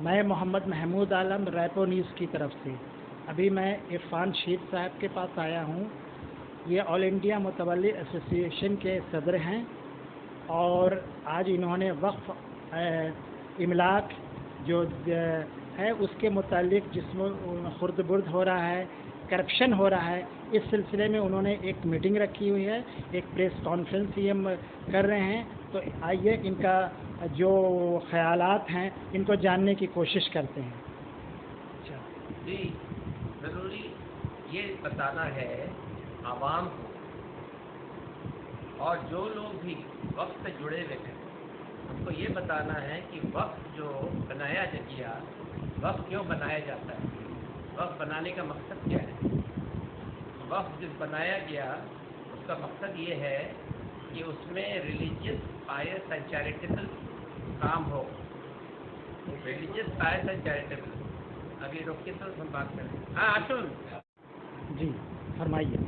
میں محمد محمود عالم repo news کی طرف سے ابھی میں عرفان شیر صاحب کے پاس آیا ہوں. یہ آل انڈیا متولی ایسوسی ایشن کے صدر ہیں اور آج انہوں نے وقف املاک جو ہے اس کے متعلق جس میں خرد برد ہو رہا ہے، کرپشن ہو رہا ہے، اس سلسلے میں انہوں نے ایک میٹنگ رکھی ہوئی ہے، ایک پریس کانفرنس یہ کر رہے ہیں. تو آئیے ان کا جو خیالات ہیں ان کو جاننے کی کوشش کرتے ہیں. جی، ضروری یہ بتانا ہے عوام کو اور جو لوگ بھی وقت سے جڑے ہوئے ہیں ان کو یہ بتانا ہے کہ وقت جو بنایا گیا، وقت کیوں بنایا جاتا ہے، وقت بنانے کا مقصد کیا ہے. وقت جو بنایا گیا اس کا مقصد یہ ہے کہ اس میں ریلیجیس پائس اینڈ چیریٹیبل کام ہو. ریلیجیس پائس اینڈ چیریٹیبل ابھی روکیے تو ہم بات کریں. ہاں ارشن جی فرمائیے.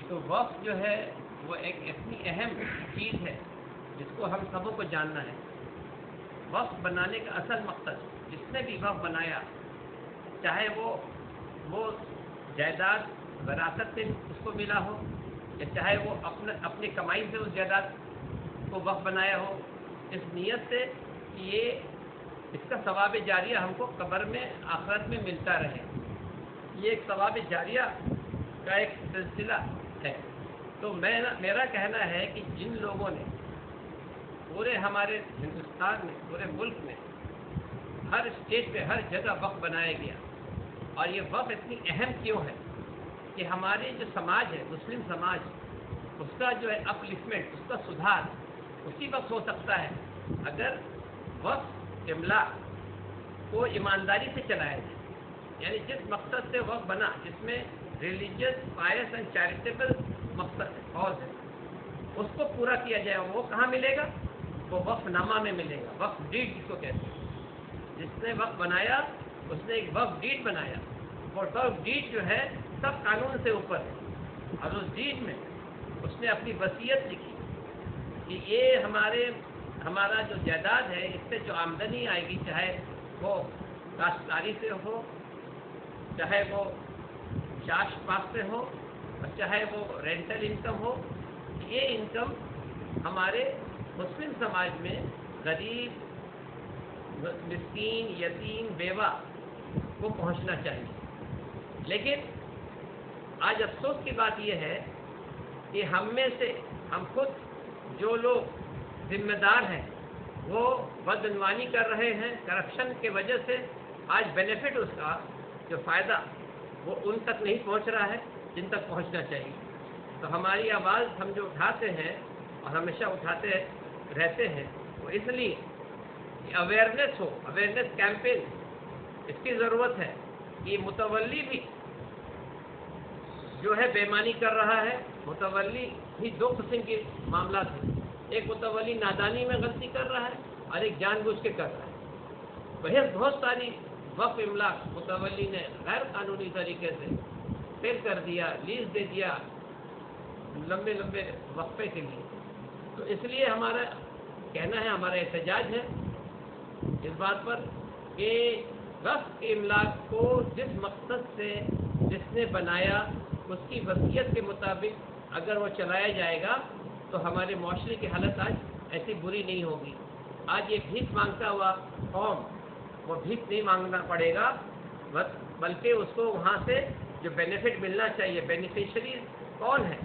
تو وقت جو ہے وہ ایک اتنی اہم چیز ہے جس کو ہم سبوں کو جاننا ہے. وقت بنانے کا اصل مقصد، جس نے بھی وقت بنایا، چاہے وہ جائیداد وراثت سے اس کو ملا ہو یا چاہے وہ اپنی کمائی سے اس جائیداد کو وقت بنایا ہو، اس نیت سے کہ یہ اس کا ثواب جاریہ ہم کو قبر میں آخرت میں ملتا رہے. یہ ایک ثواب جاریہ کا ایک سلسلہ ہے. تو میرا کہنا ہے کہ جن لوگوں نے پورے ہمارے ہندوستان میں، پورے ملک میں ہر اسٹیٹ پہ ہر جگہ وقت بنایا گیا، اور یہ وقت اتنی اہم کیوں ہے کہ ہمارے جو سماج ہے، مسلم سماج، اس کا جو ہے اپلفمنٹ، اس کا سدھار اسی وقت ہو سکتا ہے اگر وقت املاک کو ایمانداری سے چلایا جائے. یعنی جس مقصد سے وقت بنا، جس میں ریلیجیس پائس اینڈ چیریٹیبل مقصد ہے، کاز ہے، اس کو پورا کیا جائے. وہ کہاں ملے گا؟ وہ وقف نامہ میں ملے گا. وقف ڈیڈ جس کو کہتے ہیں. جس نے وقف بنایا اس نے ایک وقف ڈیڈ بنایا، اور وقف ڈیڈ جو ہے سب قانون سے اوپر ہے. اور اس ڈیڈ میں اس نے اپنی وصیت لکھی کہ یہ ہمارا جو جائیداد ہے، اس سے جو آمدنی آئے گی، چاہے وہ کاشتکاری سے ہو، چاہے وہ چاش پاس سے ہو، اور چاہے وہ رینٹل انکم ہو، یہ انکم ہمارے مسلم سماج میں غریب، مسکین، یتیم، بیوہ کو پہنچنا چاہیے. لیکن آج افسوس کی بات یہ ہے کہ ہم میں سے ہم خود جو لوگ ذمہ دار ہیں وہ بدعنوانی کر رہے ہیں. کرپشن کی وجہ سے آج بینیفٹ، اس کا جو فائدہ وہ ان تک نہیں پہنچ رہا ہے جن تک پہنچنا چاہیے. تو ہماری آواز ہم جو اٹھاتے ہیں اور ہمیشہ اٹھاتے رہتے ہیں، وہ اس لیے کہ اویئرنیس ہو، اویئرنیس کیمپین اس کی ضرورت ہے. کہ متولی بھی جو ہے بےمانی کر رہا ہے. متولی بھی دو قسم کے معاملات ہیں. ایک متولی نادانی میں غلطی کر رہا ہے اور ایک جان بوجھ کے کر رہا ہے. بہت ساری وقف املاک متولی نے غیر قانونی طریقے سے سیل کر دیا، لیز دے دیا لمبے لمبے وقفے کے لیے. تو اس لیے ہمارا کہنا ہے، ہمارا احتجاج ہے اس بات پر کہ وقف املاک کو جس مقصد سے جس نے بنایا اس کی وصیت کے مطابق اگر وہ چلایا جائے گا تو ہمارے معاشرے کی حالت آج ایسی بری نہیں ہوگی. آج یہ بھیک مانگتا ہوا قوم، وہ بھیک نہیں مانگنا پڑے گا، بلکہ اس کو وہاں سے جو بینیفٹ ملنا چاہیے. بینیفیشریز کون ہے؟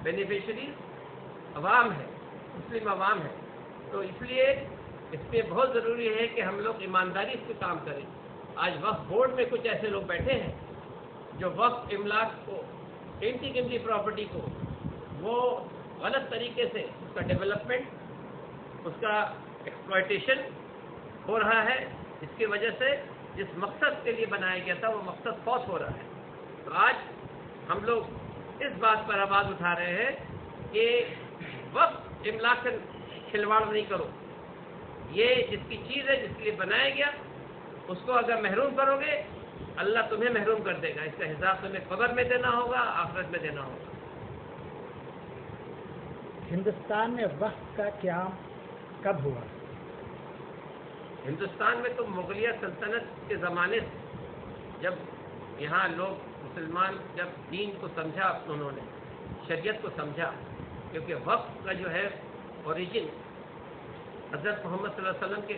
بینیفیشریز عوام ہے، مسلم عوام ہے. تو اس لیے اس پہ بہت ضروری ہے کہ ہم لوگ ایمانداری سے کام کریں. آج وقف بورڈ میں کچھ ایسے لوگ بیٹھے ہیں جو وقف املاک کو، قیمتی پراپرٹی کو، وہ غلط طریقے سے اس کا ڈیولپمنٹ، اس کا ایکسپلائٹیشن ہو رہا ہے. اس کی وجہ سے جس مقصد کے لیے بنایا گیا تھا وہ مقصد فوت ہو رہا ہے. تو آج ہم لوگ اس بات پر آواز اٹھا رہے ہیں کہ وقف املاک سے کھلواڑ نہیں کرو. یہ جس کی چیز ہے، جس کے لیے بنایا گیا، اس کو اگر محروم کرو گے اللہ تمہیں محروم کر دے گا. اس کا حساب تمہیں قبر میں دینا ہوگا، آخرت میں دینا ہوگا. ہندوستان میں وقف کا قیام کب ہوا؟ ہندوستان میں تو مغلیہ سلطنت کے زمانے سے جب یہاں لوگ مسلمان جب دین کو سمجھا انہوں نے شریعت کو سمجھا، کیونکہ وقت کا جو ہے اوریجن حضرت محمد صلی اللہ علیہ وسلم کے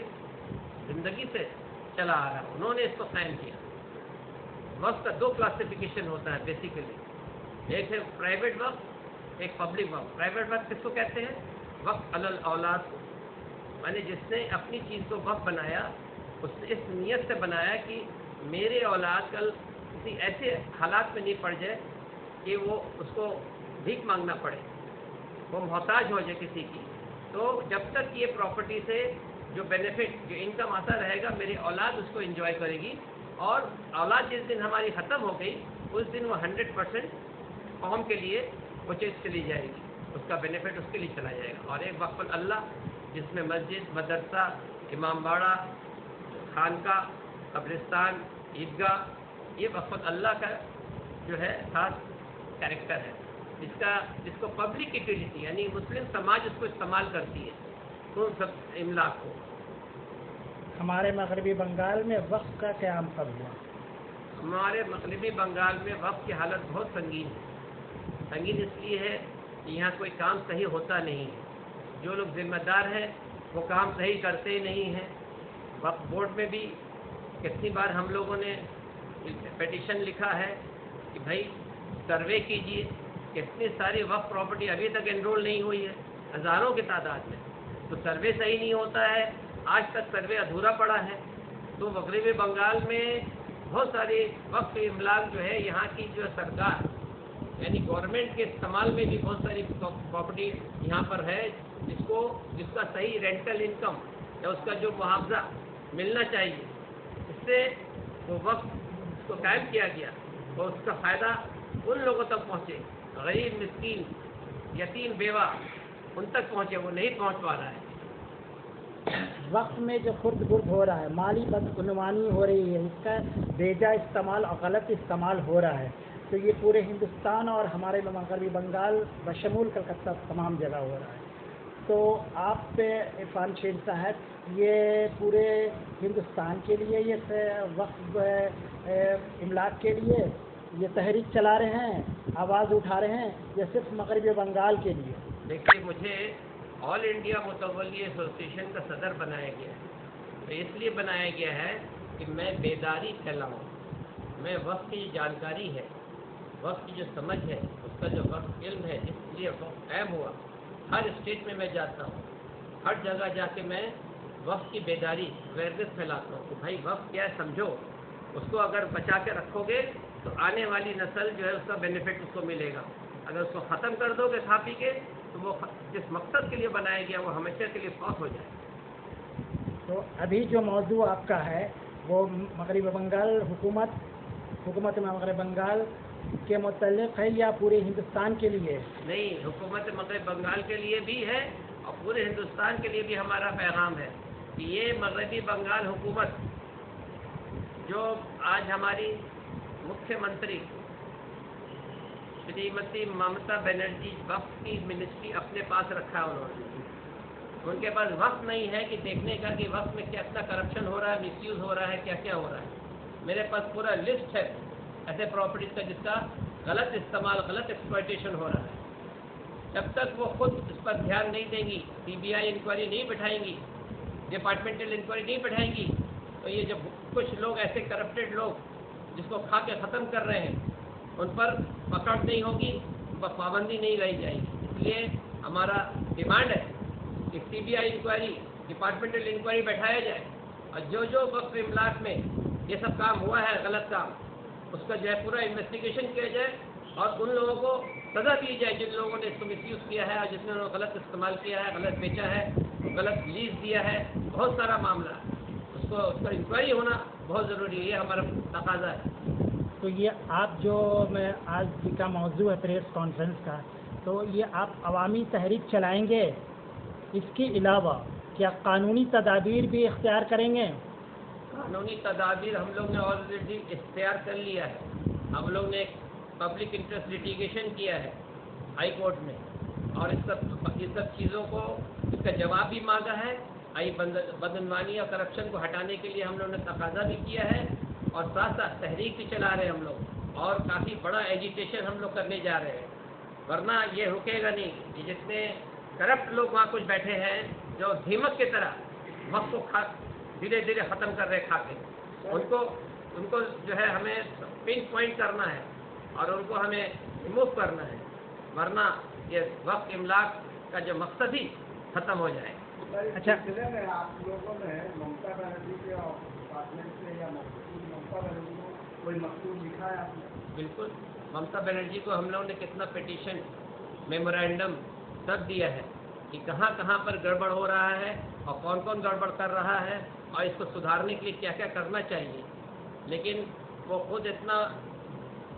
زندگی سے چلا آ رہا ہے، انہوں نے اس کو قائم کیا۔ وقت کا 2 کلاسیفیکیشن ہوتا ہے بیسیکلی، ایک ہے پرائیویٹ وقت، ایک پبلک وقت۔ پرائیویٹ وقت کس کو کہتے ہیں؟ وقت علی الاولاد کو، یعنی جس نے اپنی چیز کو وقت بنایا، اس نے اس نیت سے بنایا کہ میرے اولاد کل کسی ایسے حالات میں نہیں پڑ جائے کہ وہ اس کو بھیک مانگنا پڑے، وہ محتاج ہو جائے کسی کی۔ تو جب تک یہ پراپرٹی سے جو بینیفٹ جو انکم آتا رہے گا، میری اولاد اس کو انجوائے کرے گی، اور اولاد جس دن ہماری ختم ہو گئی اس دن وہ 100% قوم کے لیے وہ چیز چلی جائے گی، اس کا بینیفٹ اس کے لیے چلا جائے گا۔ اور ایک وقف اللہ جس میں مسجد، مدرسہ، امام باڑہ، خانقاہ، قبرستان، عیدگاہ، یہ وقف اللہ کا جو ہے خاص کیریکٹر ہے، جس کو پبلک یوٹیلیٹی یعنی مسلم سماج اس کو استعمال کرتی ہے ان سب املاک کو۔ ہمارے مغربی بنگال میں وقف کا قیام کب ہوا؟ ہمارے مغربی بنگال میں وقف کی حالت بہت سنگین ہے۔ سنگین اس لیے ہے کہ یہاں کوئی کام صحیح ہوتا نہیں ہے، جو لوگ ذمہ دار ہیں وہ کام صحیح کرتے ہی نہیں ہیں۔ وقف بورڈ میں بھی کتنی بار ہم لوگوں نے پیٹیشن لکھا ہے کہ بھائی سروے کیجیے، کتنی ساری وقف پراپرٹی ابھی تک انرول نہیں ہوئی ہے، ہزاروں کی تعداد میں، تو سروے صحیح نہیں ہوتا ہے، آج تک سروے ادھورا پڑا ہے۔ تو مغربی بنگال میں بہت ساری وقف املاک جو ہے یہاں کی جو سرکار یعنی گورنمنٹ کے استعمال میں بھی بہت ساری پراپرٹی یہاں پر ہے، جس کا صحیح رینٹل انکم یا اس کا جو معاوضہ ملنا چاہیے، اس سے وہ وقف کو قائم کیا گیا اور اس کا فائدہ ان لوگوں تک پہنچے، غریب، مسکین، یتیم، بیوہ، ان تک پہنچے، وہ نہیں پہنچ پا رہا ہے۔ وقت میں جو خرد برد ہو رہا ہے، مالی بدعنوانی ہو رہی ہے، اس کا بیجا استعمال اور غلط استعمال ہو رہا ہے، تو یہ پورے ہندوستان اور ہمارے مغربی بنگال بشمول کلکتہ تمام جگہ ہو رہا ہے۔ تو آپ پہ عرفان شیر صاحب یہ پورے ہندوستان کے لیے یہ وقف املاک کے لیے یہ تحریک چلا رہے ہیں، آواز اٹھا رہے ہیں، یا صرف مغربی بنگال کے لیے؟ دیکھیے، مجھے آل انڈیا متولی ایسوسیشن کا صدر بنایا گیا ہے، تو اس لیے بنایا گیا ہے کہ میں بیداری پھیلاؤں، میں وقت کی جانکاری ہے، وقت کی جو سمجھ ہے، اس کا جو وقت علم ہے، اس لیے وقت قائم ہوا۔ ہر اسٹیٹ میں جاتا ہوں، ہر جگہ جا کے میں وقت کی بیداری اویئرنیس پھیلاتا ہوں کہ بھائی وقت کیا ہے سمجھو، اس کو اگر بچا کے رکھو گے تو آنے والی نسل جو ہے اس کا بینیفٹ اس کو ملے گا، اگر اس کو ختم کر دو گے کھا پی کے تو وہ جس مقصد کے لیے بنایا گیا وہ ہمیشہ کے لیے فوت ہو جائے۔ تو ابھی جو موضوع آپ کا ہے وہ مغربی بنگال حکومت مغربی بنگال کے متعلق ہے یا پورے ہندوستان کے لیے؟ نہیں، حکومت مغربی بنگال کے لیے بھی ہے اور پورے ہندوستان کے لیے بھی ہمارا پیغام ہے کہ یہ مغربی بنگال حکومت جو آج ہماری مکھیہ منتری شریمتی ممتا بنرجی وقت کی منسٹری اپنے پاس رکھا ہے، انہوں نے، ان کے پاس وقت نہیں ہے کہ دیکھنے کا کہ وقت میں کتنا کرپشن ہو رہا ہے، مس یوز ہو رہا ہے، کیا کیا ہو رہا ہے۔ میرے پاس پورا لسٹ ہے ایسے پراپرٹیز کا جس کا غلط استعمال، غلط ایکسپلائٹیشن ہو رہا ہے۔ جب تک وہ خود اس پر دھیان نہیں دیں گی، سی بی آئی انکوائری نہیں بٹھائیں گی، ڈپارٹمنٹل انکوائری نہیں بٹھائیں گی، تو یہ جب کچھ لوگ ایسے کرپٹڈ لوگ جس کو کھا کے ختم کر رہے ہیں ان پر پکڑ نہیں ہوگی، ان پر پابندی نہیں رہی جائے گی۔ اس لیے ہمارا ڈیمانڈ ہے کہ سی بی آئی انکوائری، ڈپارٹمنٹل انکوائری بیٹھایا جائے، اور جو وقف املاک میں یہ سب کام ہوا ہے غلط کام، اس کا جو ہے پورا انویسٹیگیشن کیا جائے اور ان لوگوں کو سزا دی جائے جن لوگوں نے اس کو مس یوز کیا ہے اور جس نے غلط استعمال کیا ہے، غلط بیچا ہے، غلط لیز دیا ہے، بہت سارا معاملہ ہے، اس کا انکوائری ہونا بہت ضروری ہے، یہ ہمارا تقاضا ہے۔ تو یہ آپ جو میں آج کا موضوع ہے پریس کانفرنس کا، تو یہ آپ عوامی تحریک چلائیں گے، اس کے علاوہ کیا قانونی تدابیر بھی اختیار کریں گے؟ قانونی تدابیر ہم لوگ نے آلریڈی اختیار کر لیا ہے، ہم لوگ نے ایک پبلک انٹرسٹ لیٹیگیشن کیا ہے ہائی کورٹ میں، اور اس سب چیزوں کو اس کا جواب بھی مانگا ہے بدعنوانی اور کرپشن کو ہٹانے کے لیے ہم لوگوں نے تقاضا بھی کیا ہے اور ساتھ ساتھ تحریک بھی چلا رہے ہیں ہم لوگ، اور کافی بڑا ایجیٹیشن ہم لوگ کرنے جا رہے ہیں، ورنہ یہ رکے گا نہیں کہ جتنے کرپٹ لوگ وہاں کچھ بیٹھے ہیں جو دھیمک کی طرح وقت کو دھیرے دھیرے ختم کر رہے کھا کے، ان کو جو ہے ہمیں پن پوائنٹ کرنا ہے اور ان کو ہمیں ریموو کرنا ہے، ورنہ یہ وقت املاک کا جو مقصد ہی ختم ہو جائے۔ اچھا، آپ لوگوں نے ممتا بنرجی کے ڈپارٹمنٹ سے یا ممتا بنرجی کو کوئی مکتوب لکھا ہے آپ نے؟ بالکل، ممتا بنرجی کو ہم لوگوں نے کتنا پیٹیشن، میمورینڈم سب دیا ہے کہ کہاں کہاں پر گڑبڑ ہو رہا ہے اور کون کون گڑبڑ کر رہا ہے اور اس کو سدھارنے کے لیے کیا کیا کرنا چاہیے، لیکن وہ خود اتنا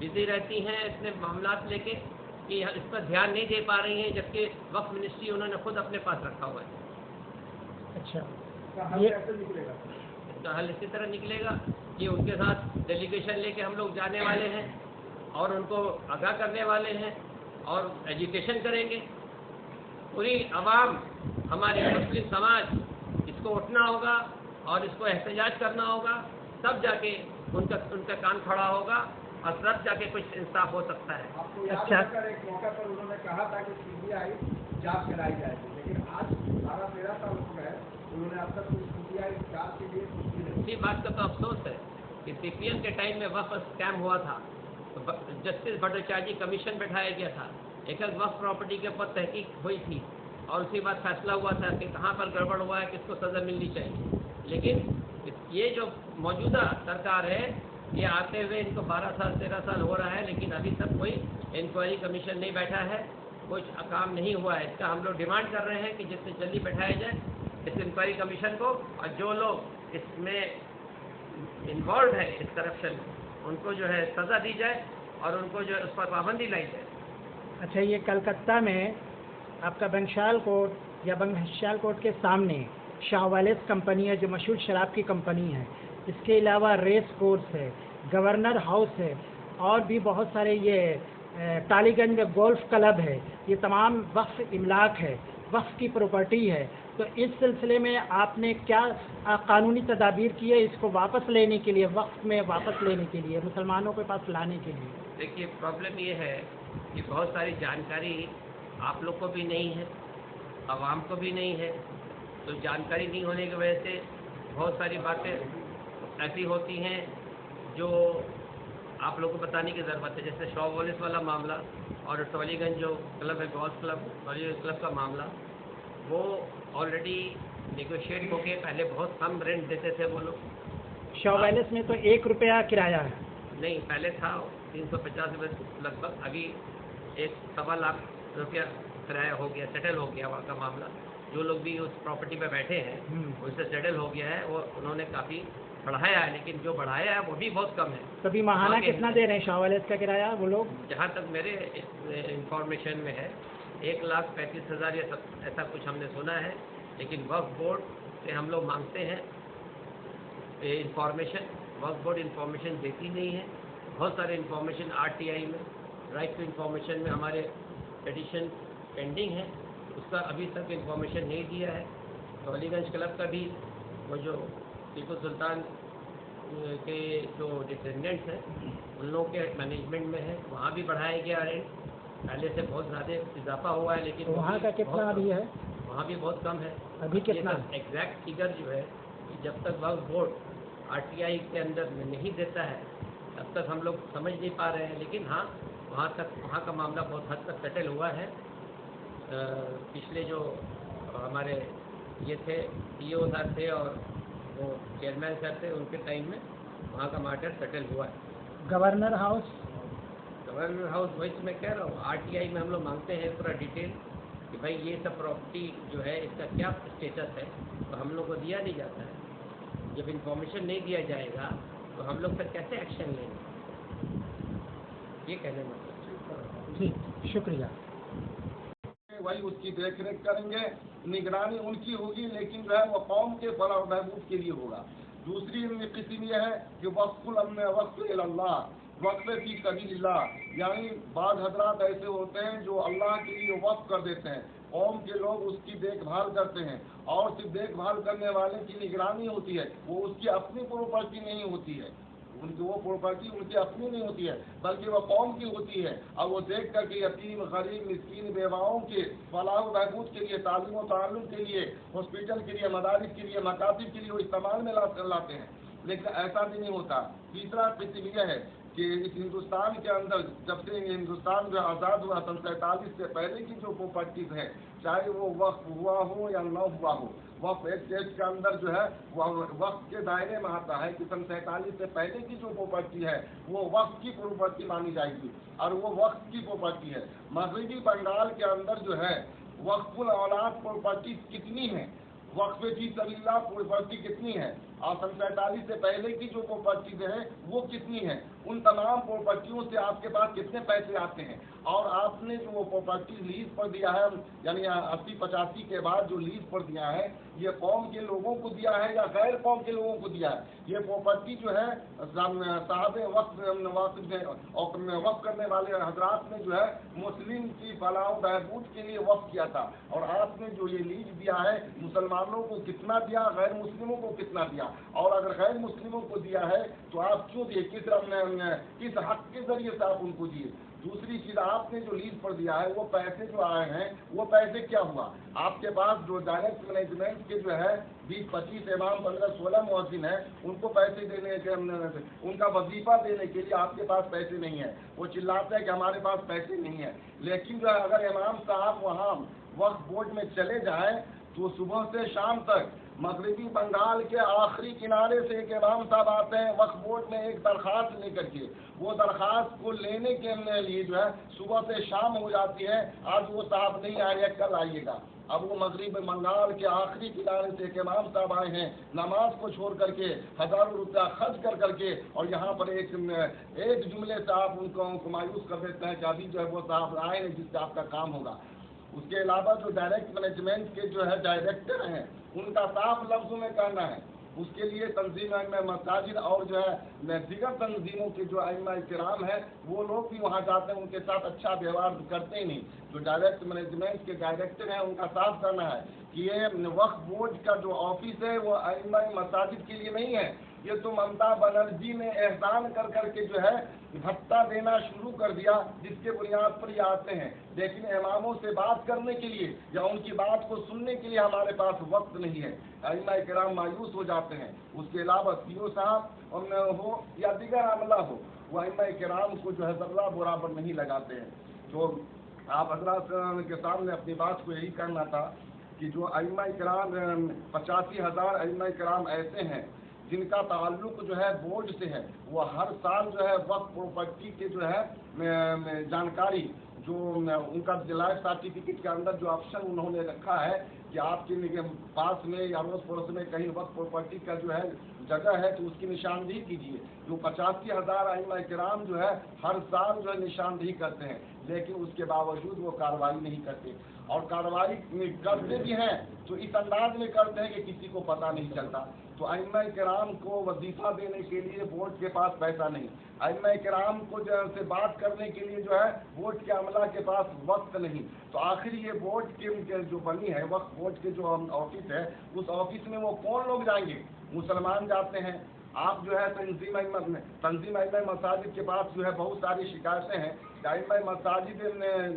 بزی رہتی ہیں اتنے معاملات لے کے کہ اس پر دھیان نہیں دے پا رہی ہیں، جبکہ وقف منسٹری انہوں نے خود اپنے پاس رکھا ہوا ہے۔ اچھا، یہ کیسے نکلے گا؟ اس کا حل اسی طرح نکلے گا کہ ان کے ساتھ ڈیلیگیشن لے کے ہم لوگ جانے والے ہیں اور ان کو آگاہ کرنے والے ہیں اور ایجوکیشن کریں گے۔ پوری عوام، ہماری مسلم سماج، اس کو اٹھنا ہوگا اور اس کو احتجاج کرنا ہوگا، تب جا کے ان کا کان کھڑا ہوگا اور تب جا کے کچھ انصاف ہو سکتا ہے۔ آپ کو یاد ہے کر ایک موقع پر انہوں نے کہا تھا کہ CBI جانچ کرائی جائے گی، لیکن آج 12-13 سال ہو گئے، انہوں نے اب تک CBI جانچ کے لیے کچھ بھی نہیں۔ اسی بات کا تو افسوس ہے کہ CPM کے ٹائم میں وقف اسکیم ہوا تھا، جسٹس بھٹاچاریہ کمیشن بٹھایا گیا تھا، ایک وقف پراپرٹی کے اوپر تحقیق ہوئی تھی اور اسی بات فیصلہ ہوا تھا کہ کہاں پر گڑبڑ ہوا ہے، کس کو سزا ملنی چاہیے، لیکن یہ جو موجودہ سرکار ہے یہ آتے ہوئے ان کو 12 سال 13 سال ہو رہا ہے، لیکن ابھی تک کوئی انکوائری کمیشن نہیں بیٹھا ہے، کچھ کام نہیں ہوا ہے۔ اس کا ہم لوگ ڈیمانڈ کر رہے ہیں کہ جتنی جلدی بٹھایا جائے اس انکوائری کمیشن کو، اور جو لوگ اس میں انوالوڈ ہے اس کرپشن میں ان کو جو ہے سزا دی جائے اور ان کو جو ہے اس پر پابندی لائی جائے۔ اچھا، یہ کلکتہ میں آپ کا بنگشال کوٹ یا بنگشال کوٹ کے سامنے شاہ والیس کمپنی ہے جو مشہور شراب کی کمپنی ہے، اس کے علاوہ ریس کورس ہے، گورنر ہاؤس ہے، اور بھی بہت سارے یہ ٹالی گنج میں گولف کلب ہے، یہ تمام وقف املاک ہے، وقف کی پراپرٹی ہے۔ تو اس سلسلے میں آپ نے کیا قانونی تدابیر کی ہے اس کو واپس لینے کے لیے، وقف میں واپس لینے کے لیے، مسلمانوں کے پاس لانے کے لیے؟ دیکھیے، پرابلم یہ ہے کہ بہت ساری جانکاری آپ لوگ کو بھی نہیں ہے، عوام کو بھی نہیں ہے، تو جانکاری نہیں ہونے کی وجہ سے بہت ساری باتیں ایسی ہوتی ہیں جو آپ لوگوں کو بتانے کی ضرورت ہے، جیسے شاہ والیس والا معاملہ اور ٹالی گنج جو کلب ہے گولف کلب، ٹالی کلب کا معاملہ، وہ آلریڈی نیگوشیٹ ہو کے پہلے بہت کم رینٹ دیتے تھے وہ لوگ۔ شاہ ویلس میں تو 1 روپیہ کرایہ ہے، نہیں، پہلے تھا 350 روپئے لگ بھگ، ابھی 1.25 لاکھ روپیہ کرایہ ہو گیا، سیٹل ہو گیا وہاں کا معاملہ۔ جو لوگ بھی اس پراپرٹی پہ بیٹھے ہیں ان سے سیٹل ہو گیا ہے، وہ انہوں نے کافی بڑھایا ہے، لیکن جو بڑھایا ہے وہ بھی بہت کم ہے۔ کبھی ماہانہ کتنا دے رہے ہیں شاہ ویلس کا کرایہ وہ لوگ؟ جہاں تک میرے انفارمیشن میں ہے 1,35,000 یا ایسا کچھ ہم نے سنا ہے، لیکن وقف بورڈ سے ہم لوگ مانگتے ہیں انفارمیشن، وقف بورڈ انفارمیشن دیتی نہیں ہے۔ بہت سارے انفارمیشن RTI میں، رائٹ ٹو انفارمیشن میں ہمارے پیٹیشن پینڈنگ ہے، اس کا ابھی تک انفارمیشن نہیں دیا ہے۔ ٹالی گنج کلب کا بھی وہ جو ٹیپو سلطان کے جو ڈیپینڈنٹس ہیں ان لوگوں کے مینجمنٹ میں ہے، وہاں بھی بڑھایا گیا رینٹ، پہلے سے بہت زیادہ اضافہ ہوا ہے، لیکن وہاں کا کتنا ابھی ہے؟ وہاں بھی بہت کم ہے۔ ابھی کتنا؟ ایگزیکٹ فگر جو ہے جب تک وقف بورڈ RTI کے اندر میں نہیں دیتا ہے تب تک ہم لوگ سمجھ نہیں پا رہے ہیں، لیکن ہاں وہاں کا معاملہ بہت حد تک سیٹل ہوا ہے۔ پچھلے جو ہمارے یہ تھے CEO صاحب تھے اور وہ چیئرمین صاحب تھے، ان کے ٹائم میں وہاں کا میٹر سیٹل ہوا ہے۔ گورنر ہاؤس وہی میں کہہ رہا ہوں، RTI میں ہم لوگ مانگتے ہیں پورا ڈیٹیل کہ بھائی یہ سب پراپرٹی جو ہے اس کا کیا اسٹیٹس ہے، تو ہم لوگ کو دیا نہیں جاتا ہے۔ جب انفارمیشن نہیں دیا جائے گا تو ہم لوگ پھر کیسے ایکشن لیں گے، یہ کہنے مطلب۔ ٹھیک، شکریہ۔ وہی اس کی دیکھ ریکھ کریں گے، نگرانی ان کی ہوگی، لیکن جو ہے وہ قوم کے بڑا محبوب کے لیے ہوگا۔ دوسری قسم یہ ہے کہ وقف اللہ، وقف فی سبیل اللہ، یعنی بعض حضرات ایسے ہوتے ہیں جو اللہ کے لیے وقف کر دیتے ہیں، قوم کے لوگ اس کی دیکھ بھال کرتے ہیں، اور صرف دیکھ بھال کرنے والے کی نگرانی ہوتی ہے، وہ اس کی اپنی پراپرٹی نہیں ہوتی ہے، ان کی وہ پراپرٹی ان کی اپنی نہیں ہوتی ہے بلکہ وہ قوم کی ہوتی ہے، اور وہ دیکھ کر کے یتیم غریب مسکین بیواؤں کے فلاح و بہبود کے لیے، تعلیم و تعلم کے لیے، ہاسپٹل کے لیے، مدارس کے لیے، مکاتب کے لیے وہ استعمال میں لاتے ہیں، لیکن ایسا بھی نہیں ہوتا۔ تیسرا قسم یہ ہے کہ اس ہندوستان کے اندر جب سے ہندوستان جو آزاد ہوا 47 سے پہلے کی جو پراپرٹیز ہے، چاہے وہ وقف ہوا ہو یا نہ ہوا ہو، وقف ایک دیش کے اندر جو ہے وہ وقف کے دائرے میں آتا ہے کہ 47 سے پہلے کی جو پراپرٹی ہے وہ وقف کی پراپرٹی مانی جائے گی، اور وہ وقف کی پراپرٹی ہے۔ مغربی بنگال کے اندر جو ہے وقف الاولاد پراپرٹی کتنی ہے، وقف فی سبیل اللہ پراپرٹی کتنی ہے، اور 47 سے پہلے کی جو پراپرٹیز ہیں وہ کتنی ہیں، ان تمام پراپرٹیوں سے آپ کے پاس کتنے پیسے آتے ہیں، اور آپ نے جو وہ پراپرٹی لیز پر دیا ہے، یعنی 80-85 کے بعد جو لیز پر دیا ہے، یہ قوم کے لوگوں کو دیا ہے یا غیر قوم کے لوگوں کو دیا ہے؟ یہ پراپرٹی جو ہے صاحب وقف کرنے والے حضرات نے جو ہے مسلم کی فلاح و بہبود کے لیے وقف کیا تھا، اور آپ نے جو یہ لیز دیا ہے مسلمانوں کو کتنا دیا، غیر مسلموں کو کتنا دیا، اور اگر غیر مسلموں کو دیا ہے تو آپ کیوں دیے، کس حق کے ذریعے سے آپ ان کو دیے؟ دوسری چیز، آپ نے جو لیز پر دیا ہے وہ پیسے جو آئے ہیں وہ پیسے کیا ہوا؟ آپ کے پاس جو ڈائریکٹ مینجمنٹ کے جو ہے 20-25 امام 15-16 مؤذن ہیں، ان کو پیسے دینے کے، ان کا وظیفہ دینے کے لیے آپ کے پاس پیسے نہیں ہیں، وہ چلاتے ہیں کہ ہمارے پاس پیسے نہیں ہیں، لیکن جو ہے اگر امام صاحب وہاں وقف بورڈ میں چلے جائیں تو صبح سے شام تک مغربی بنگال کے آخری کنارے سے ایک امام صاحب آتے ہیں وقف بورڈ میں ایک درخواست لے کر کے، وہ درخواست کو لینے کے لیے جو ہے صبح سے شام ہو جاتی ہے، آج وہ صاحب نہیں آئے، کل آئیے گا۔ اب وہ مغربی بنگال کے آخری کنارے سے ایک امام صاحب آئے ہیں، نماز کو چھوڑ کر کے ہزاروں روپیہ خرچ کر کے، اور یہاں پر ایک جملے سے آپ ان کو مایوس کر دیتے ہیں کہ ابھی جو ہے وہ صاحب آئے ہیں جس سے آپ کا کام ہوگا۔ اس کے علاوہ جو ڈائریکٹ مینجمنٹ کے جو ہے ڈائریکٹر ہیں، ان کا صاف لفظوں میں کہنا ہے، اس کے لیے تنظیم ائمہ مساجد اور جو ہے دیگر تنظیموں کے جو ائمہ کرام ہیں وہ لوگ بھی وہاں جاتے ہیں، ان کے ساتھ اچھا ویوہار کرتے ہی نہیں۔ جو ڈائریکٹ مینجمنٹ کے ڈائریکٹر ہیں ان کا صاف کرنا ہے کہ یہ وقف بورڈ کا جو آفس ہے وہ ائمہ مساجد کے لیے نہیں ہے، یہ تو ممتا بنرجی نے احسان کر کے جو ہے بھتہ دینا شروع کر دیا، جس کے بنیاد پر یہ آتے ہیں، لیکن اماموں سے بات کرنے کے لیے یا ان کی بات کو سننے کے لیے ہمارے پاس وقت نہیں ہے۔ ائمہ کرام مایوس ہو جاتے ہیں۔ اس کے علاوہ CO صاحب ہو یا دیگر عملہ ہو، وہ ائمہ کرام کو جو ہے ذرہ برابر نہیں لگاتے ہیں۔ تو آپ حضرات کے سامنے اپنی بات کو یہی کرنا تھا کہ جو ائمہ کرام 85,000 ائمہ کرام ایسے ہیں جن کا تعلق جو ہے بورڈ سے ہے، وہ ہر سال جو ہے وقف پراپرٹی کے جو ہے جانکاری، جو ان کا لائف سرٹیفکیٹ کے اندر جو آپشن انہوں نے رکھا ہے کہ آپ کے پاس میں یا روز پڑوس میں کہیں وقف پراپرٹی کا جو ہے جگہ ہے تو اس کی نشاندہی کیجیے۔ جو 85,000 ائمہ کرام جو ہے ہر سال جو ہے نشاندہی کرتے ہیں، لیکن اس کے باوجود وہ کارروائی نہیں کرتے، اور کارروائی کرتے بھی ہیں تو اس انداز میں کرتے ہیں کہ کسی کو پتہ نہیں چلتا۔ تو ائمہ کرام کو وظیفہ دینے کے لیے بورڈ کے پاس پیسہ نہیں، ائمہ کرام کو جو سے بات کرنے کے لیے جو ہے بورڈ کے عملہ کے پاس وقت نہیں، تو آخر یہ بورڈ کے جو بنی ہے وقف بورڈ کے جو آفس ہے، اس آفس میں وہ کون لوگ جائیں گے؟ مسلمان جاتے ہیں۔ آپ جو ہے تنظیم ائمہ مساجد کے پاس جو ہے بہت ساری شکایتیں ہیں کہ ائمہ مساجد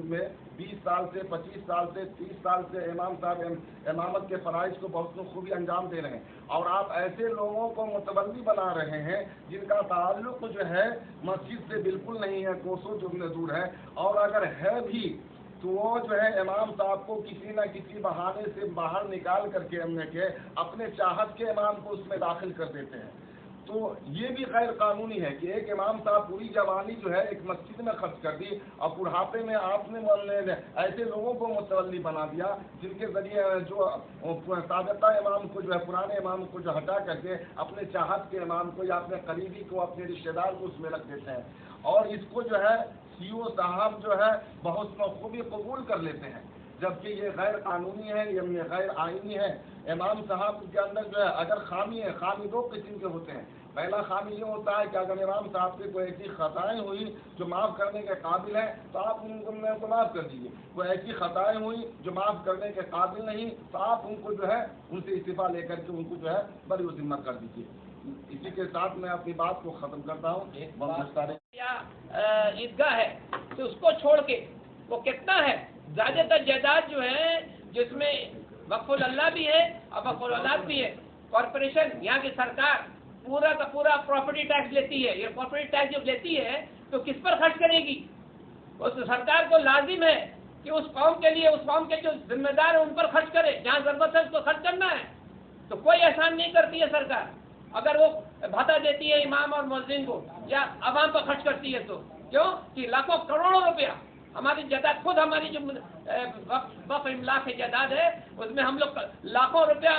میں 20 سال سے 25 سال سے 30 سال سے امام صاحب امامت کے فرائض کو بہت خوبی انجام دے رہے ہیں، اور آپ ایسے لوگوں کو متولی بنا رہے ہیں جن کا تعلق جو ہے مسجد سے بالکل نہیں ہے، کوسوں دور ہے، اور اگر ہے بھی تو وہ جو ہے امام صاحب کو کسی نہ کسی بہانے سے باہر نکال کر کے اپنے چاہت کے امام کو اس میں داخل کر دیتے ہیں۔ تو یہ بھی غیر قانونی ہے کہ ایک امام صاحب پوری جوانی جو ہے ایک مسجد میں خرچ کر دی، اور بڑھاپے میں آپ نے ایسے لوگوں کو متولی بنا دیا جن کے ذریعے جو سابقہ امام کو جو ہے پرانے امام کو جو ہٹا کر کے اپنے چاہت کے امام کو یا اپنے قریبی کو اپنے رشتہ دار کو اس میں رکھ دیتے ہیں، اور اس کو جو ہے CO صاحب جو ہے بہت خوبی قبول کر لیتے ہیں۔ جبکہ یہ غیر قانونی ہے، یہ غیر آئینی ہے۔ امام صاحب کے اندر جو ہے اگر خامی ہے، خامی دو قسم کے ہوتے ہیں۔ پہلا خامی یہ ہوتا ہے کہ اگر امام صاحب سے کوئی ایسی خطائیں ہوئی جو معاف کرنے کے قابل ہیں تو آپ ان کو معاف کر دیجیے، کوئی ایسی خطائیں ہوئی جو معاف کرنے کے قابل نہیں تو آپ ان کو جو ہے ان سے استعفیٰ لے کر کے ان کو جو ہے بری و ذمہ کر دیجیے۔ اسی کے ساتھ میں اپنی بات کو ختم کرتا ہوں۔ عیدگاہ ہے تو اس کو چھوڑ کے وہ کتنا ہے، زیادہ تر جائیداد جو ہے جس میں وقف اللہ بھی ہے اور وقف اولاد بھی ہے، کارپوریشن یہاں کی سرکار پورا کا پورا پراپرٹی ٹیکس لیتی ہے۔ یہ پراپرٹی ٹیکس جب لیتی ہے تو کس پر خرچ کرے گی؟ اس سرکار کو لازم ہے کہ اس قوم کے لیے، اس قوم کے جو ذمہ دار ہیں ان پر خرچ کرے، جہاں ضرورت ہے اس کو خرچ کرنا ہے۔ تو کوئی احسان نہیں کرتی ہے سرکار، اگر وہ بھاتہ دیتی ہے امام اور مؤذن کو یا عوام پر خرچ کرتی ہے تو کیوں کہ لاکھوں کروڑوں روپیہ ہماری جائیداد، خود ہماری جو وقف املاک جائیداد ہے اس میں ہم لوگ لاکھوں روپیہ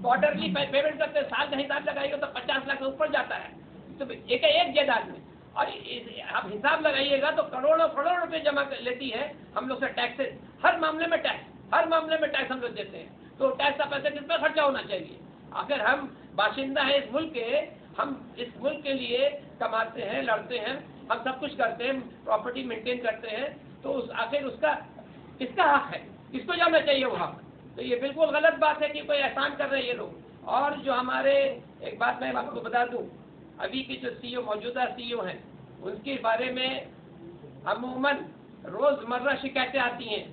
کوارٹرلی پیمنٹ کرتے ہیں، سال کا حساب لگائیے گا تو 50 لاکھ سے اوپر جاتا ہے تو ایک جائیداد میں، اور آپ حساب لگائیے گا تو کروڑوں روپے جمع لیتی ہے ہم لوگ سے ٹیکس، ہر معاملے میں ٹیکس ہم لوگ دیتے ہیں۔ تو ٹیکس کا پیسہ کس پہ خرچہ ہونا چاہیے؟ آخر ہم باشندہ ہیں اس ملک کے، ہم اس ملک کے لیے کماتے ہیں، لڑتے ہیں، ہم سب کچھ کرتے ہیں، پراپرٹی مینٹین کرتے ہیں، تو آخر اس کا کس کا حق ہے؟ کس کو جانا چاہیے وہ حق؟ تو یہ بالکل غلط بات ہے کہ کوئی احسان کر رہے ہیں یہ لوگ۔ اور جو ہمارے ایک بات میں آپ کو بتا دوں، ابھی کی جو سی او، موجودہ سی او ہیں، ان کے بارے میں عموماً روزمرہ شکایتیں آتی ہیں،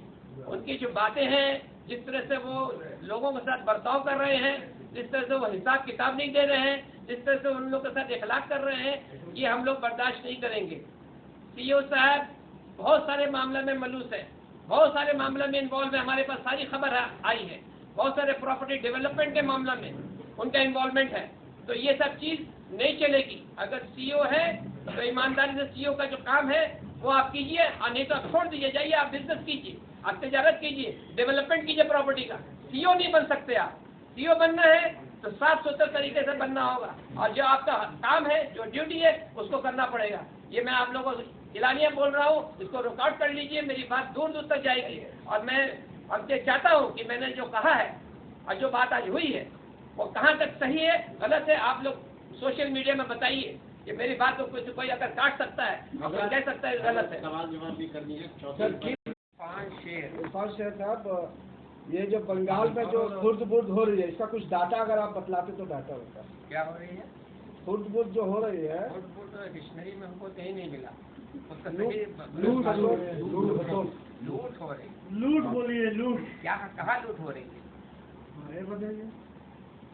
ان کی جو باتیں ہیں، جس طرح سے وہ لوگوں کے ساتھ برتاؤ کر رہے ہیں، جس طرح سے وہ حساب کتاب نہیں دے رہے ہیں، جس طرح سے ان لوگوں کے ساتھ اخلاق کر رہے ہیں، یہ ہم لوگ برداشت نہیں کریں گے۔ سی او صاحب بہت سارے معاملے میں ملوث ہے، بہت سارے معاملے میں انوالو ہے، ہمارے پاس ساری خبر آئی ہے، بہت سارے پراپرٹی ڈیولپمنٹ کے معاملے میں ان کا انوالومنٹ ہے، تو یہ سب چیز نہیں چلے گی۔ اگر سی او ہے تو ایمانداری سے سی او کا جو کام ہے وہ آپ کیجیے، اور نہیں تو آپ چھوڑ دیجیے، جائیے آپ بزنس کیجیے، آپ تجارت کیجیے، ڈیولپمنٹ کیجیے پراپرٹی کا۔ سی او نہیں بن سکتے آپ، سی او بننا ہے تو صاف ستھرے طریقے سے بننا ہوگا، اور جو آپ کا کام ہے، جو ڈیوٹی ہے اس کو کرنا پڑے گا۔ یہ میں آپ لوگوں کو اعلانیہ بول رہا ہوں، اس کو ریکارڈ کر لیجئے، میری بات دور دور تک جائے گی، اور میں اب یہ چاہتا ہوں کہ میں نے جو کہا ہے اور جو بات آج ہوئی ہے وہ کہاں تک صحیح ہے، غلط ہے، آپ لوگ سوشل میڈیا میں بتائیے کہ میری بات کو کوئی اگر کاٹ سکتا ہے اور کہہ سکتا ہے غلط ہے۔ سوال جواب بھی کرنی ہے۔ عرفان شیر صاحب، یہ جو بنگال میں جو خرد برد ہو رہی ہے، اس کا کچھ ڈاٹا اگر آپ بتلاتے تو بہتر ہوتا ہے۔ کیا ہو رہی ہے؟ خرد برد جو ہو رہی ہے، ڈکشنری میں ہم کو کہیں نہیں ملا۔ لوٹ ہو رہی، لوٹ بولیے، لوٹ کیا کہاں لوٹ ہو رہی ہے؟ بتائیے۔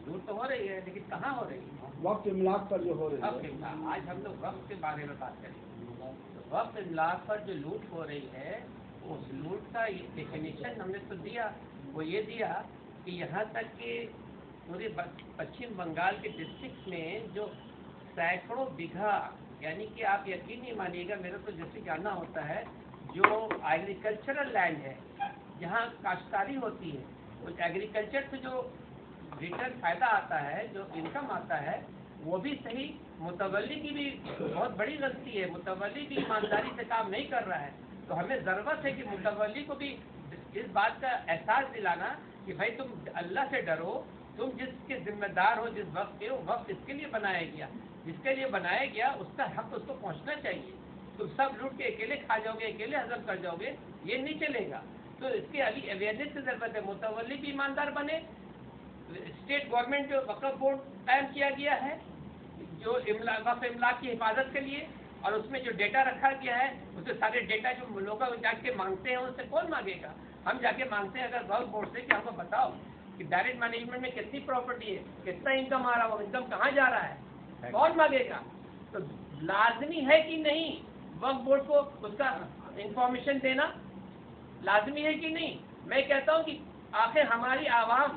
لوٹ تو ہو رہی ہے لیکن کہاں ہو رہی ہے؟ وقت املاک پر جو ہو رہی وقت ہے، املاک، آج ہم لوگ وقت کے بارے میں بات کریں گے۔ وقت املاک پر جو لوٹ ہو رہی ہے اس لوٹ کا ڈیفینیشن ہم نے تو دیا، وہ یہ دیا کہ یہاں تک کہ پورے پچھم بنگال کے ڈسٹرکٹ میں جو سینکڑوں بیگھا، یعنی کہ آپ یقین نہیں مانیے گا، میرا تو جیسے جاننا ہوتا ہے، جو ایگریکلچرل لینڈ ہے جہاں کاشتکاری ہوتی ہے، اس ایگریکلچر سے جو ریٹرن فائدہ آتا ہے، جو انکم آتا ہے، وہ بھی صحیح، متولی کی بھی بہت بڑی غلطی ہے، متولی بھی ایمانداری سے کام نہیں کر رہا ہے۔ تو ہمیں ضرورت ہے کہ متولی کو بھی اس بات کا احساس دلانا کہ بھائی تم اللہ سے ڈرو، تم جس کے ذمہ دار ہو، جس وقت کے، وہ وقت اس کے لیے بنایا گیا، جس کے لیے بنایا گیا اس کا حق اس کو پہنچنا چاہیے۔ تم سب لوٹ کے اکیلے کھا جاؤ گے، اکیلے ہضم کر جاؤ گے، یہ نہیں چلے گا۔ تو اس کی ابھی اویئرنیس کی ضرورت ہے، متولی بھی ایماندار بنے۔ اسٹیٹ گورنمنٹ جو وقف بورڈ قائم کیا گیا ہے جو وقف املاک کی حفاظت کے لیے، اور اس میں جو ڈیٹا رکھا گیا ہے، اس سے سارے ڈیٹا جو لوگ جا کے مانگتے ہیں ان سے کون مانگے گا؟ ہم جا کے مانگتے ہیں اگر وقف بورڈ سے کہ ہم کو بتاؤ کہ ڈائریکٹ مینجمنٹ میں کتنی پراپرٹی ہے، کتنا انکم آ رہا ہے، وہ انکم کہاں جا رہا ہے، کون مانگے گا؟ تو لازمی ہے کہ نہیں وقف بورڈ کو اس کا انفارمیشن دینا؟ لازمی ہے کہ نہیں؟ میں کہتا ہوں کہ آخر ہماری عوام،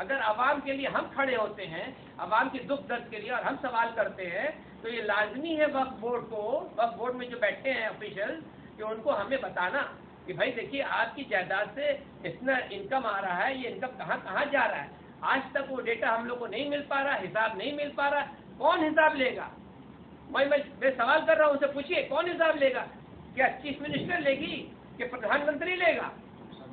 اگر عوام کے لیے ہم کھڑے ہوتے ہیں، عوام کی دکھ درد کے لیے، اور ہم سوال کرتے ہیں، تو یہ لازمی ہے وقف بورڈ کو، وقف بورڈ میں جو بیٹھے ہیں آفیشل، کہ ان کو ہمیں بتانا کہ بھائی دیکھیے آپ کی جائیداد سے اتنا انکم آ رہا ہے، یہ انکم کہاں کہاں جا رہا ہے۔ آج تک وہ ڈیٹا ہم لوگ کو نہیں مل پا رہا، حساب نہیں مل پا رہا، کون حساب لے گا؟ میں سوال کر رہا ہوں، ان سے پوچھیے کون حساب لے گا؟ کیا چیف منسٹر لے گی کہ پردھان منتری لے گا؟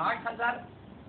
8,000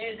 AZ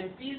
MPs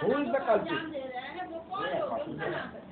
Who is the culprit?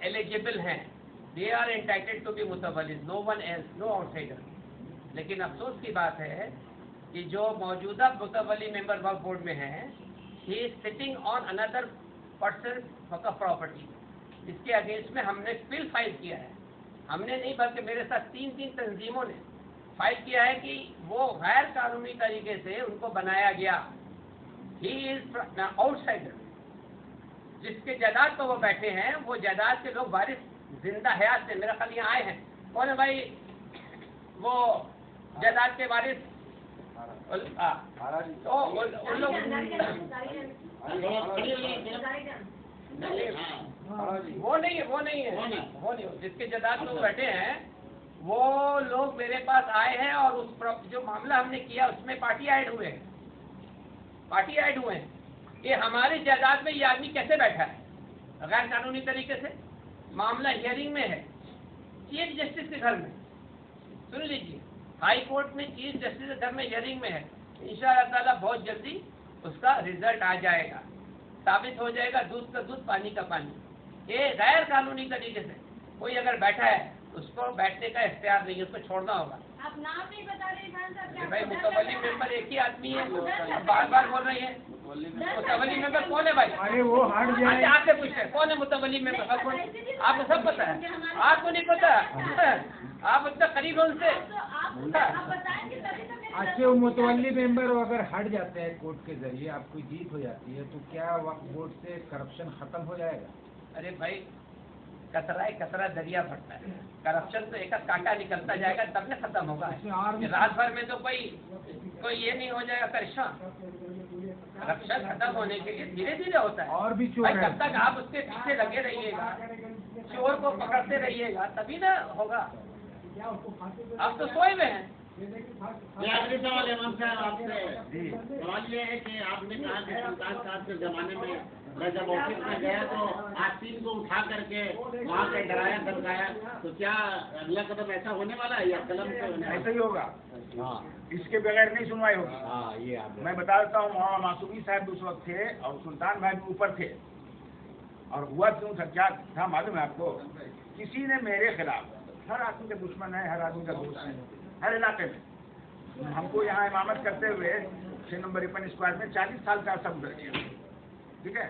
Eligible ہیں, they are entitled to be متولیز, no one else, no outsider. لیکن افسوس کی بات ہے کہ جو موجودہ متولی ممبر وقف بورڈ میں ہیں, ہی از سٹنگ آن اندر پرسن وقف پراپرٹی, جس کے اگینسٹ میں ہم نے بل فائل کیا ہے. ہم نے نہیں بلکہ میرے ساتھ 3 تنظیموں نے فائل کیا ہے کہ وہ غیر قانونی طریقے سے ان کو بنایا گیا. ہی از آؤٹ سائڈر. جس کے جائیداد پہ وہ بیٹھے ہیں وہ جائیداد کے لوگ وارث زندہ حیات سے میرا خیال یہاں آئے ہیں. کون ہے بھائی وہ جائیداد کے وارث؟ تو ان لوگ وہ نہیں ہے جس کے جائیداد لوگ بیٹھے ہیں وہ لوگ میرے پاس آئے ہیں اور اس جو معاملہ ہم نے کیا اس میں پارٹی ایڈ ہوئے ہیں کہ ہماری جائیداد میں یہ آدمی کیسے بیٹھا ہے غیر قانونی طریقے سے. معاملہ ہیئرنگ میں ہے چیف جسٹس کے گھر میں. سن لیجیے, ہائی کورٹ میں چیف جسٹس کے گھر میں ہیئرنگ میں ہے. انشاءاللہ تعالیٰ بہت جلدی اس کا رزلٹ آ جائے گا, ثابت ہو جائے گا دودھ کا دودھ پانی کا پانی. یہ غیر قانونی طریقے سے کوئی اگر بیٹھا ہے اس کو بیٹھنے کا اختیار نہیں, اس کو چھوڑنا ہوگا. آپ نام نہیں بتا رہے خان صاحب. بھائی متولی ممبر ایک ہی آدمی ہے, بار بار بول رہی ہے. متولی ممبر کون ہے بھائی؟ ارے وہ ہٹ جائے. آپ سے پوچھتے ہیں کون ہے متولی ممبر؟ آپ کو سب پتا ہے, آپ کو نہیں پتا, آپ اتنا قریب ان سے. اچھا وہ متولی ممبر اگر ہٹ جاتے ہیں کورٹ کے ذریعے, آپ کو جیت ہو جاتی ہے, تو کیا وقف بورڈ سے کرپشن ختم ہو جائے گا؟ ارے بھائی کترا دریا بھرتا ہے. کرپشن تو ایک کانٹا نکلتا جائے گا تب نہ ختم ہوگا. رات بھر میں تو کوئی یہ نہیں ہو جائے گا پریشان. کرپشن ختم ہونے کے لیے دھیرے دھیرے ہوتا ہے. اور بھی چور جب تک آپ اس کے پیچھے لگے رہیے گا, چور کو پکڑتے رہیے گا, تبھی نہ ہوگا. آپ تو سوئے ہوئے ہیں. آخری سوال امام صاحب آپ سے سوال یہ ہے کہ آپ نے کہا کہ سلطان صاحب کے زمانے میں میں جب آفس میں گیا تو آستین کو اٹھا کر کے وہاں سے ڈرایا دھمکایا, تو کیا اگلا قدم ایسا ہونے والا ہے یا قلم سے ہونے ایسا ہی ہوگا. اس کے بغیر نہیں سنوائی ہوگی. میں بتا دیتا ہوں, مولانا معصومی صاحب اس وقت تھے اور سلطان بھائی بھی اوپر تھے. اور ہوا کیوں تھا, کیا تھا معلوم ہے آپ کو؟ کسی نے میرے خلاف, ہر آدمی کا دشمن ہے, ہر آدمی کا دوست ہے ہر علاقے میں. ہم کو یہاں امامت کرتے ہوئے 6 نمبر ریپن اسکوائر میں 40 سال کا عرصہ گزر گیا. ٹھیک ہے,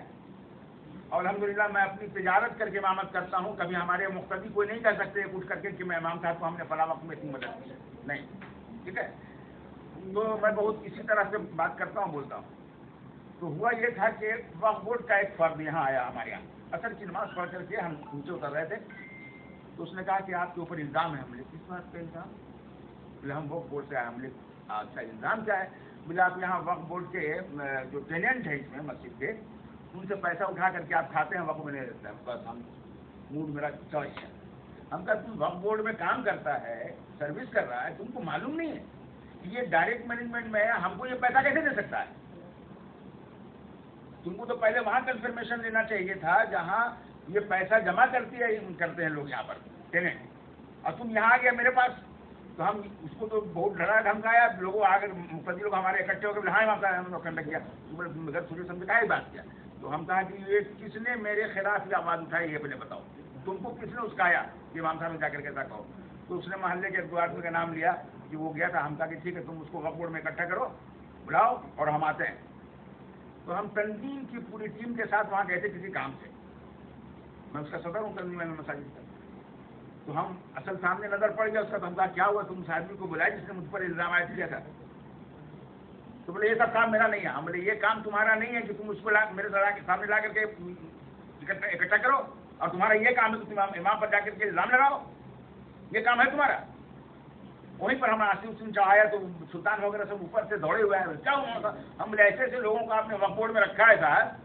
اور الحمدللہ میں اپنی تجارت کر کے امامت کرتا ہوں. کبھی ہمارے مقتدی کوئی نہیں کہہ سکتے اٹھ کر کے کہ میں امام صاحب کو ہم نے فلاں وقت میں اتنی مدد کی, نہیں. ٹھیک ہے, تو میں بہت اسی طرح سے بات کرتا ہوں, بولتا ہوں. تو ہوا یہ تھا کہ وقف بورڈ کا ایک فرد یہاں آیا ہمارے یہاں, اثر کی نماز پڑھ کر کے ہم نیچے اتر رہے تھے. تو اس نے کہا کہ آپ کے اوپر الزام ہے. ہم نے کس بات کا الزام؟ بولے ہم وقف بورڈ سے آئے. ہم نے اچھا الزام کیا ہے؟ بولے آپ یہاں وقف بورڈ کے جو ٹیننٹ ہیں اس میں مسجد کے, ان سے پیسہ اٹھا کر کے آپ کھاتے ہیں, وقف میں نہیں رہتا ہے. بس ہم موڈ میرا چوائس ہے. ہم کہا تم وقف بورڈ میں کام کرتا ہے, سروس کر رہا ہے, تم کو معلوم نہیں ہے کہ یہ ڈائریکٹ مینجمنٹ میں ہے, ہم کو یہ پیسہ کیسے دے سکتا ہے؟ تم کو تو پہلے وہاں کنفرمیشن لینا چاہیے تھا جہاں یہ پیسہ جمع کرتے ہیں لوگ یہاں پر ٹیننٹ, اور تم یہاں آ گیا میرے پاس. تو ہم اس کو تو بہت ڈرا دھمکایا. لوگوں آ کر مقتدی لوگ ہمارے اکٹھے ہو کے ہاں ہم لوگ کنڈکٹ کیا. مگر سوچے سمجھے کا ہی بات کیا. تو ہم کہا کہ یہ کس نے میرے خلاف یہ آواز اٹھائی, یہ پہلے بتاؤ. تم کو کس نے اسکایا کہ امام صاحب نے جا کر کے ایسا کہو؟ تو اس نے محلے کے 2 آدمی کا نام لیا کہ وہ گیا تھا. ہم کہا کہ ٹھیک ہے, تم اس کو وقف بورڈ میں اکٹھا کرو, بلاؤ, اور ہم آتے ہیں. تو ہم تنظیم کی پوری ٹیم کے ساتھ وہاں گئے تھے کسی کام سے. میں اس کا صدر ہوں تنظیم میں مساجد کا. تو ہم اصل سامنے نظر پڑ گیا اس کا. تو ہم کہا کیا ہوا, تم اس آدمی کو بلایا جس نے مجھ پر الزام عائد کیا تھا؟ تو بولے یہ سب کام میرا نہیں ہے. ہم بولے یہ کام تمہارا نہیں ہے کہ تم اس کو میرے سامنے لا کر کے اکٹھا کرو, اور تمہارا یہ کام ہے کہ تم امام پر جا کر کے الزام لگاؤ, یہ کام ہے تمہارا. وہیں پر ہم نے آسین چڑھایا تو سلطان وغیرہ سب اوپر سے دوڑے ہوئے ہیں. کیا ہوا تھا؟ ہم بولے ایسے ایسے لوگوں کو آپ نے وقف بورڈ میں رکھا ہے صاحب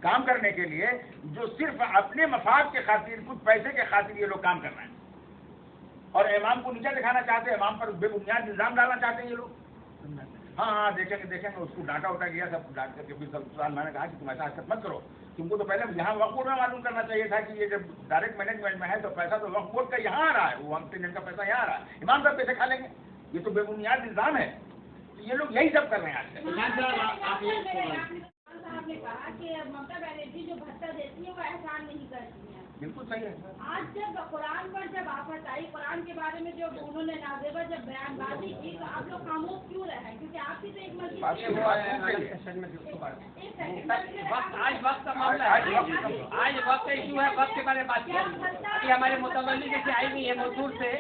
کام کرنے کے لیے, جو صرف اپنے مفاد کے خاطر, کچھ پیسے کے خاطر یہ لوگ کام کر رہے ہیں, اور امام کو نیچا دکھانا چاہتے ہیں, امام پر بے بنیاد الزام ڈالنا چاہتے ہیں یہ لوگ. ہاں دیکھیں گے. اس کو ڈانٹا وٹا گیا, سب ڈانٹ کر کے بھی سلطان میں نے کہا کہ تم ایسا حرکت مت کرو. تم کو تو پہلے یہاں وقف بورڈ میں معلوم کرنا چاہیے تھا کہ یہ جب ڈائریکٹ مینجمنٹ میں ہے تو پیسہ تو وقف بورڈ کا یہاں آ رہا ہے, وہ ٹیننٹ کا پیسہ یہاں آ رہا ہے, امام صاحب پیسے کھا لیں گے. یہ تو بے بنیاد الزام ہے. یہ لوگ یہی سب کر رہے ہیں آج کل. صاحب نے کہا کہ ممتا بنرجی جو بھتہ دیتی ہے وہ احسان نہیں کرتی ہیں. بالکل صحیح ہے. آج جب قرآن پر جب آفت آئی، قرآن کے بارے میں جو انہوں نے نازیبا جب بیان بازی کی تو آپ لوگ خاموش کیوں رہے ہیں؟ کیونکہ آپ کی تو ایک مسجد بات تھی. وہ ہے آج وقت کا معاملہ ہے، آج وقت کا ایشو ہے، وقت کے بارے میں بات کریں. ابھی ہمارے متولی جیسے آئی ہوئی ہے مزدور سے،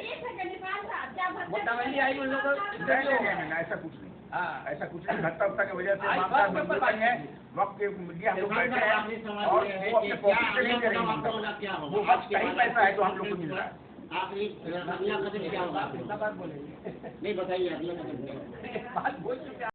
متولی آئی ہوئی لوگ ایسا کچھ نہیں. ایسا کچھ نہیں. گھٹا وٹا کی وجہ سے معاملہ نہیں ہے. وقت کے لیے ہم لوگ بیٹھے ہیں اور وہ اپنے پاکٹ سے نہیں کریں گے. وہ وقت کا ہی پیسہ ہے جو ہم لوگ کو مل رہا ہے. آخری اگلا قدم کیا ہوگا؟ نہیں بتائیے اگلا قدم کیا ہوگا؟ بات بول چکے